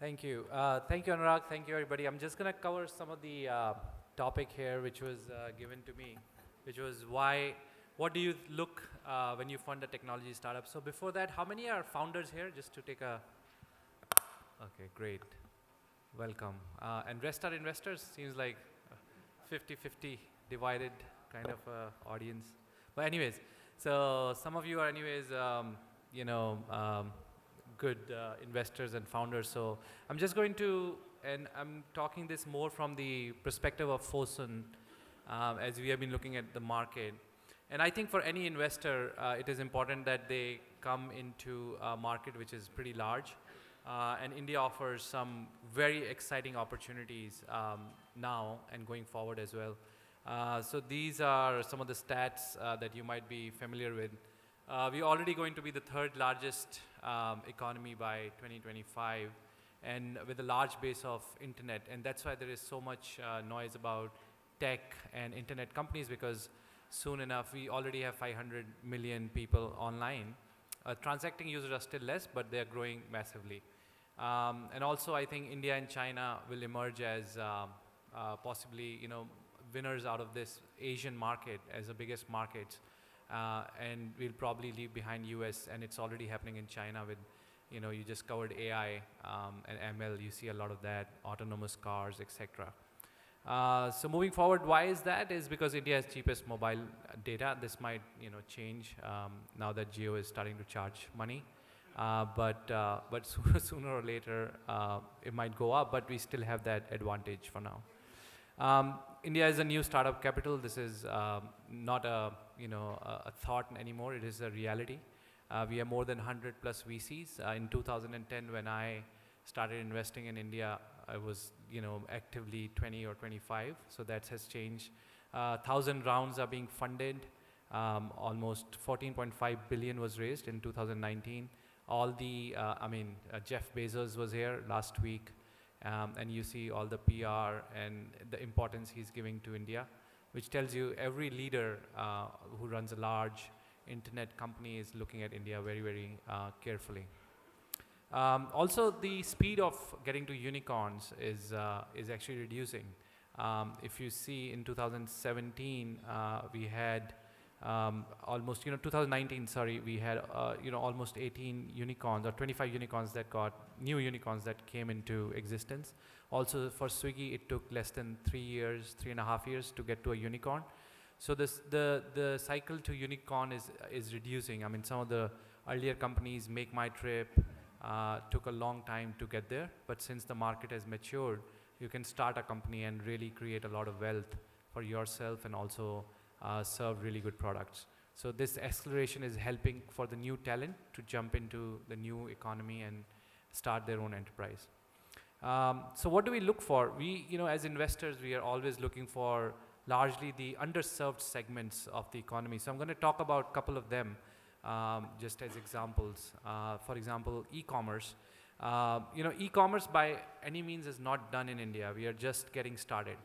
Thank you, Anurag. Thank you, everybody. I'm just going to cover some of the topic here, which was given to me, which was what do you look when you fund a technology startup? So before that, how many are founders here? Just to take a, okay, great. Welcome. And rest are investors? Seems like 50-50 divided kind of audience. But anyways, so some of you are anyways, you know, good investors and founders. So I'm just going to, and I'm talking this more from the perspective of Fosun, as we have been looking at the market. And I think for any investor, it is important that they come into a market which is pretty large. And India offers some very exciting opportunities now and going forward as well. So these are some of the stats that you might be familiar with. We're already going to be the third largest economy by 2025, and with a large base of internet. And that's why there is so much noise about tech and internet companies, because soon enough we already have 500 million people online. Transacting users are still less, but they're growing massively. And also I think India and China will emerge as possibly, you know, winners out of this Asian market as the biggest markets. And we'll probably leave behind US, and it's already happening in China with, you know, you just covered AI and ML, you see a lot of that, autonomous cars, etc. So moving forward, why is that? Is because India has cheapest mobile data. This might, you know, change now that Jio is starting to charge money. But sooner or later, it might go up, but we still have that advantage for now. India is a new startup capital. This is not a, you know, a thought anymore. It is a reality. We have more than 100 plus VCs. In 2010, when I started investing in India, I was, you know, actively 20 or 25. So that has changed. 1,000 rounds are being funded. Almost 14.5 billion was raised in 2019. All the, Jeff Bezos was here last week. And you see all the PR and the importance he's giving to India, which tells you every leader who runs a large internet company is looking at India very, very carefully. Also, the speed of getting to unicorns is actually reducing. If you see in 2017, we had almost, 2019, sorry, we had, almost 18 unicorns or 25 unicorns that new unicorns that came into existence. Also for Swiggy, it took less than 3.5 years to get to a unicorn. So the cycle to unicorn is reducing. I mean, some of the earlier companies, Make My Trip, took a long time to get there. But since the market has matured, you can start a company and really create a lot of wealth for yourself and also serve really good products. So this acceleration is helping for the new talent to jump into the new economy and start their own enterprise. So what do we look for? We, as investors, we are always looking for largely the underserved segments of the economy. So I'm going to talk about a couple of them just as examples. For example, e-commerce. E-commerce by any means is not done in India. We are just getting started.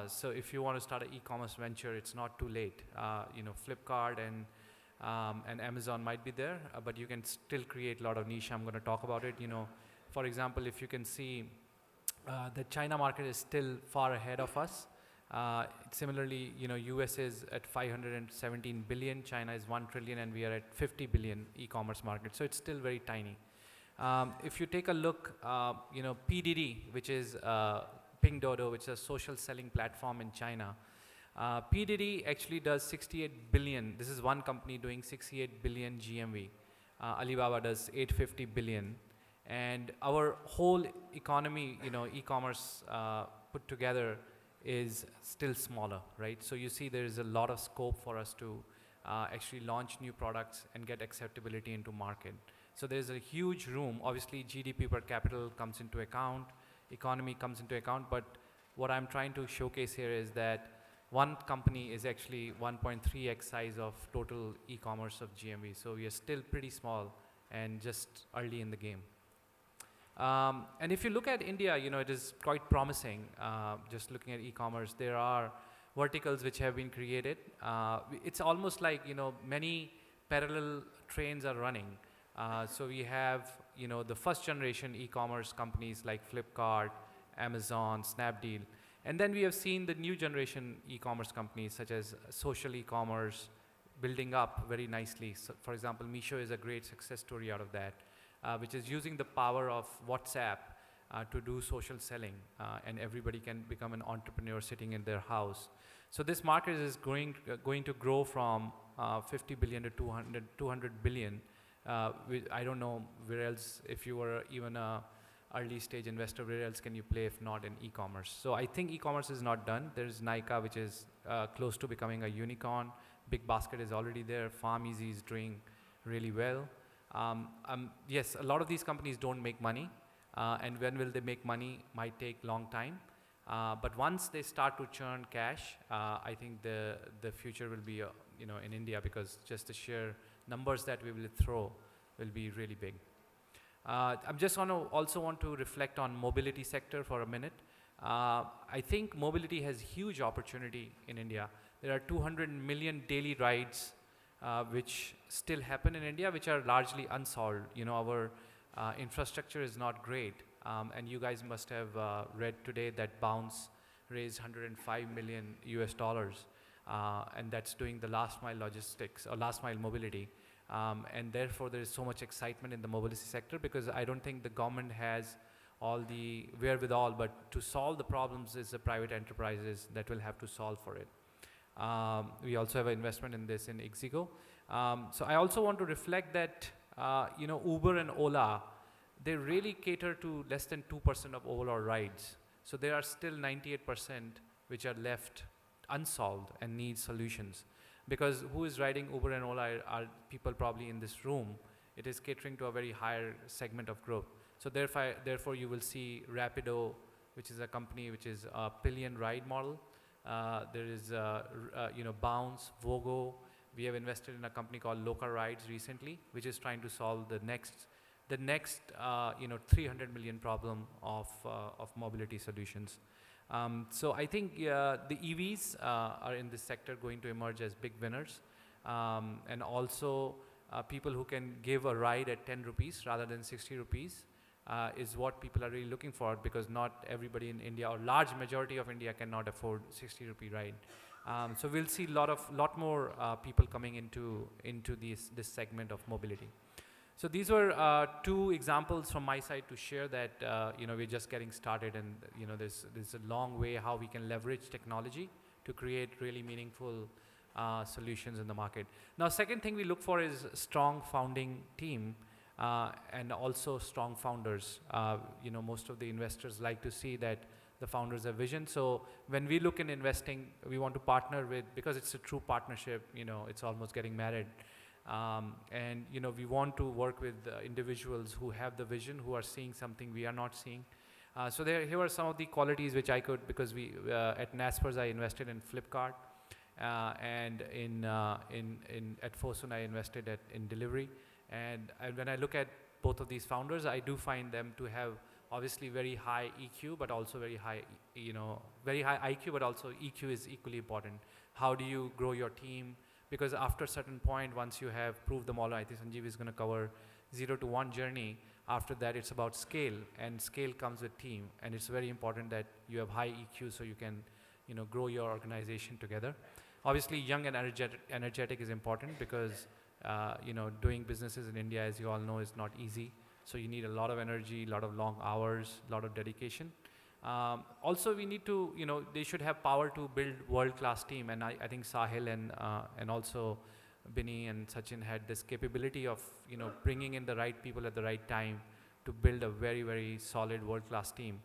So if you want to start an e-commerce venture, it's not too late. Flipkart and Amazon might be there, but you can still create a lot of niche. I'm going to talk about it. For example, if you can see, the China market is still far ahead of us. Similarly, US is at 517 billion, China is 1 trillion, and we are at 50 billion e-commerce market. So it's still very tiny. If you take a look, PDD, which is Pinduoduo, which is a social selling platform in China. PDD actually does 68 billion. This is one company doing 68 billion GMV. Alibaba does 850 billion. And our whole economy, e-commerce put together is still smaller, right? So you see there is a lot of scope for us to actually launch new products and get acceptability into market. So there's a huge room. Obviously, GDP per capita comes into account. Economy comes into account, but what I'm trying to showcase here is that one company is actually 1.3x size of total e-commerce of GMV. So we are still pretty small and just early in the game. And if you look at India, it is quite promising. Just looking at e-commerce, there are verticals which have been created. It's almost like, many parallel trains are running. So we have the first generation e-commerce companies like Flipkart, Amazon, Snapdeal. And then we have seen the new generation e-commerce companies such as social e-commerce building up very nicely. So for example, Meesho is a great success story out of that, which is using the power of WhatsApp to do social selling, and everybody can become an entrepreneur sitting in their house. So this market is going to grow from 50 billion to 200 billion. I don't know where else, if you were even a early stage investor, where else can you play if not in e-commerce? So I think e-commerce is not done. There's Nykaa, which is close to becoming a unicorn. Big Basket is already there. PharmEasy is doing really well. Yes, a lot of these companies don't make money, and when will they make money might take long time. But once they start to churn cash, I think the future will be in India, because just the sheer numbers that we will throw will be really big. I'm just also want to reflect on mobility sector for a minute. I think mobility has huge opportunity in India. There are 200 million daily rides which still happen in India, which are largely unsolved. Our infrastructure is not great. And you guys must have read today that Bounce raised $105 million US, and that's doing the last mile logistics or last mile mobility. And therefore there is so much excitement in the mobility sector, because I don't think the government has all the wherewithal, but to solve the problems is the private enterprises that will have to solve for it. We also have an investment in this in Ixigo. So I also want to reflect that Uber and Ola, they really cater to less than 2% of overall rides. So there are still 98% which are left unsolved and need solutions. Because who is riding Uber and Ola are people probably in this room. It is catering to a very higher segment of growth. So therefore you will see Rapido, which is a company which is a pillion ride model. There is Bounce, Vogo. We have invested in a company called Loca Rides recently, which is trying to solve the next 300 million problem of mobility solutions. So I think the EVs are in this sector going to emerge as big winners, and also people who can give a ride at 10 rupees rather than 60 rupees is what people are really looking for, because not everybody in India, or large majority of India, cannot afford 60 rupee ride. So we'll see lot more people coming into this segment of mobility. So these were two examples from my side to share that we're just getting started, and there's a long way how we can leverage technology to create really meaningful solutions in the market. Now, second thing we look for is strong founding team and also strong founders. Most of the investors like to see that the founders have vision. So when we look in investing, we want to partner with, because it's a true partnership. It's almost getting married. And we want to work with individuals who have the vision, who are seeing something we are not seeing. So here are some of the qualities which I could, because we at Naspers I invested in Flipkart, and at Fosun I invested in Delivery. And when I look at both of these founders, I do find them to have obviously very high EQ, but also very high IQ, but also EQ is equally important. How do you grow your team? Because after a certain point, once you have proved them all, I think Sanjeev is going to cover 0 to 1 journey. After that, it's about scale, and scale comes with team. And it's very important that you have high EQ so you can, grow your organization together. Obviously, young and energetic is important, because, doing businesses in India, as you all know, is not easy. So you need a lot of energy, a lot of long hours, a lot of dedication. Also, we need to, they should have power to build world-class team, and I think Sahil and also Binny and Sachin had this capability of, bringing in the right people at the right time to build a very, very solid world-class team.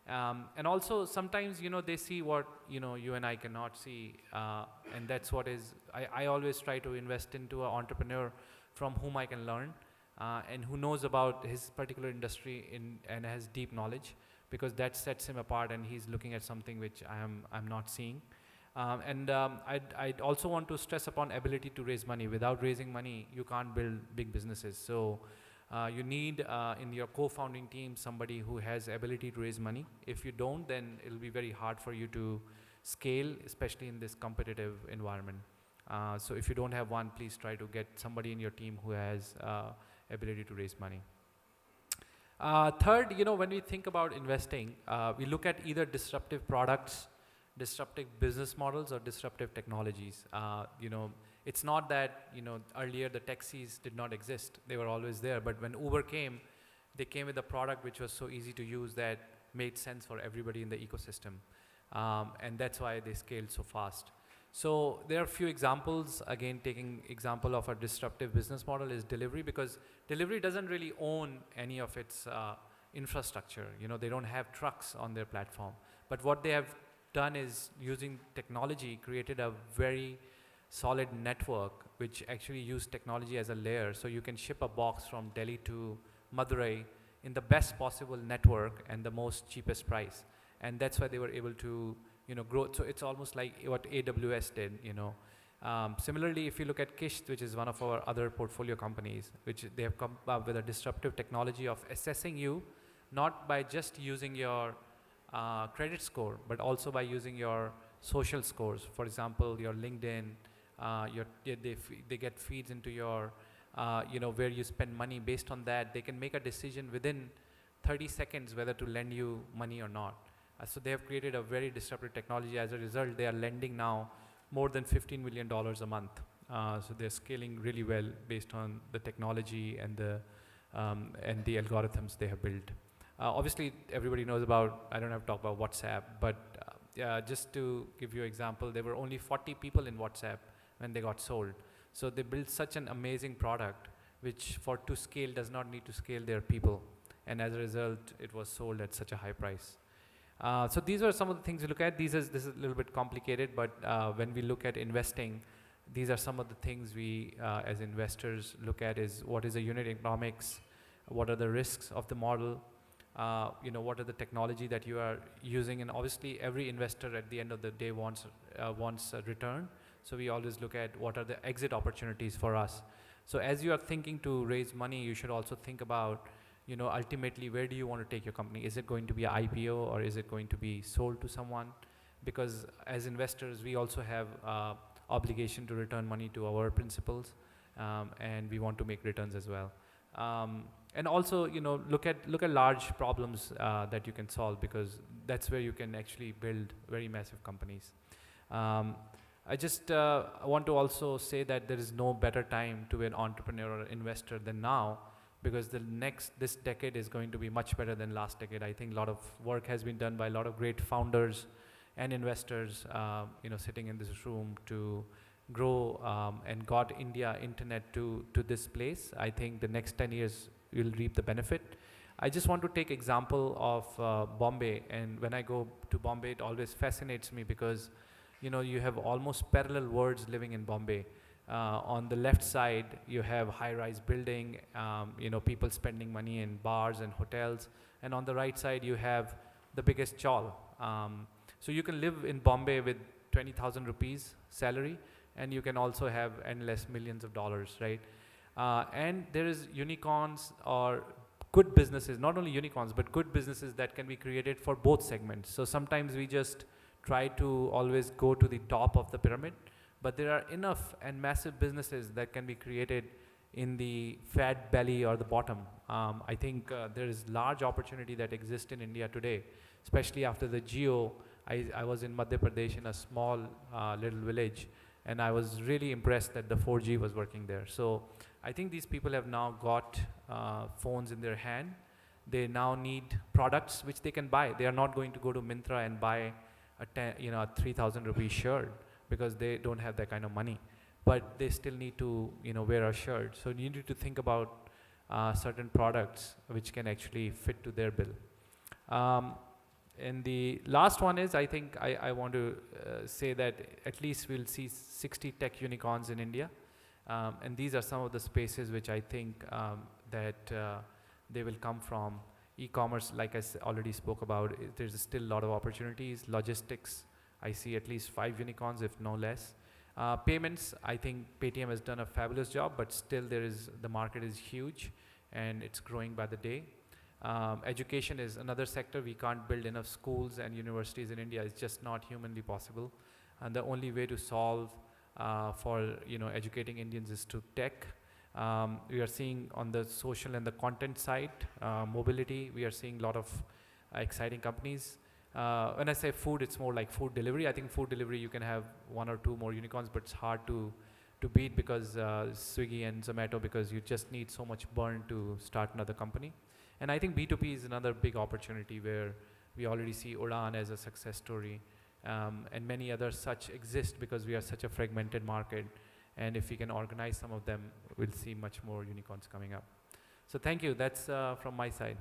And also sometimes, they see what, you and I cannot see, and that's what is, I always try to invest into an entrepreneur from whom I can learn, and who knows about his particular industry and has deep knowledge, because that sets him apart, and he's looking at something which I'm not seeing. I'd also want to stress upon ability to raise money. Without raising money, you can't build big businesses. So you need in your co-founding team somebody who has ability to raise money. If you don't, then it'll be very hard for you to scale, especially in this competitive environment. So if you don't have one, please try to get somebody in your team who has ability to raise money. Third, when we think about investing, we look at either disruptive products, disruptive business models, or disruptive technologies. It's not that, earlier the taxis did not exist. They were always there. But when Uber came, they came with a product which was so easy to use that made sense for everybody in the ecosystem. And that's why they scaled so fast. So there are a few examples. Again, taking example of a disruptive business model is delivery, because delivery doesn't really own any of its infrastructure. They don't have trucks on their platform. But what they have done is, using technology, created a very solid network which actually used technology as a layer. So you can ship a box from Delhi to Madurai in the best possible network and the most cheapest price. And that's why they were able to grow. So it's almost like what AWS did. Similarly, if you look at Kisht, which is one of our other portfolio companies, which they have come up with a disruptive technology of assessing you, not by just using your credit score, but also by using your social scores. For example, your LinkedIn, they get feeds into your, where you spend money. Based on that, they can make a decision within 30 seconds whether to lend you money or not. So they have created a very disruptive technology. As a result, they are lending now more than $15 million a month. So they're scaling really well based on the technology and the algorithms they have built. Obviously, everybody knows about, I don't have to talk about WhatsApp, but just to give you an example, there were only 40 people in WhatsApp when they got sold. So they built such an amazing product, which to scale does not need to scale their people. And as a result, it was sold at such a high price. So these are some of the things we look at. This is a little bit complicated, but when we look at investing, these are some of the things we, as investors, look at is what is the unit economics, what are the risks of the model, what are the technology that you are using, and obviously every investor at the end of the day wants a return. So we always look at what are the exit opportunities for us. So as you are thinking to raise money, you should also think about, ultimately, where do you want to take your company? Is it going to be an IPO, or is it going to be sold to someone? Because as investors, we also have obligation to return money to our principals, and we want to make returns as well. And also, look at large problems that you can solve, because that's where you can actually build very massive companies. I just want to also say that there is no better time to be an entrepreneur or investor than now, because this decade is going to be much better than last decade. I think a lot of work has been done by a lot of great founders and investors, sitting in this room to grow and got India internet to this place. I think the next 10 years you'll reap the benefit. I just want to take example of Bombay, and when I go to Bombay, it always fascinates me because you have almost parallel worlds living in Bombay. On the left side, you have high-rise building, people spending money in bars and hotels. And on the right side, you have the biggest chawl. So you can live in Bombay with 20,000 rupees salary, and you can also have endless millions of dollars, right? And there is unicorns or good businesses, not only unicorns, but good businesses that can be created for both segments. So sometimes we just try to always go to the top of the pyramid, but there are enough and massive businesses that can be created in the fat belly or the bottom. I think there is large opportunity that exists in India today, especially after the Jio. I was in Madhya Pradesh in a small little village, and I was really impressed that the 4G was working there. So I think these people have now got phones in their hand. They now need products which they can buy. They are not going to go to Myntra and buy a 3,000 rupee shirt, because they don't have that kind of money, but they still need to wear a shirt. So you need to think about certain products which can actually fit to their bill. And the last one is, I think I want to say that at least we'll see 60 tech unicorns in India, and these are some of the spaces which I think that they will come from. E-commerce, like I already spoke about, there's still a lot of opportunities. Logistics, I see at least 5 unicorns, if no less. Payments, I think Paytm has done a fabulous job, but still the market is huge and it's growing by the day. Education is another sector. We can't build enough schools and universities in India. It's just not humanly possible. And the only way to solve for educating Indians is to tech. We are seeing on the social and the content side, mobility, we are seeing a lot of exciting companies. When I say food, it's more like food delivery. I think food delivery, you can have one or two more unicorns, but it's hard to beat because Swiggy and Zomato, because you just need so much burn to start another company. And I think B2B is another big opportunity where we already see Udaan as a success story, and many others such exist because we are such a fragmented market. And if we can organize some of them, we'll see much more unicorns coming up. So thank you. That's from my side.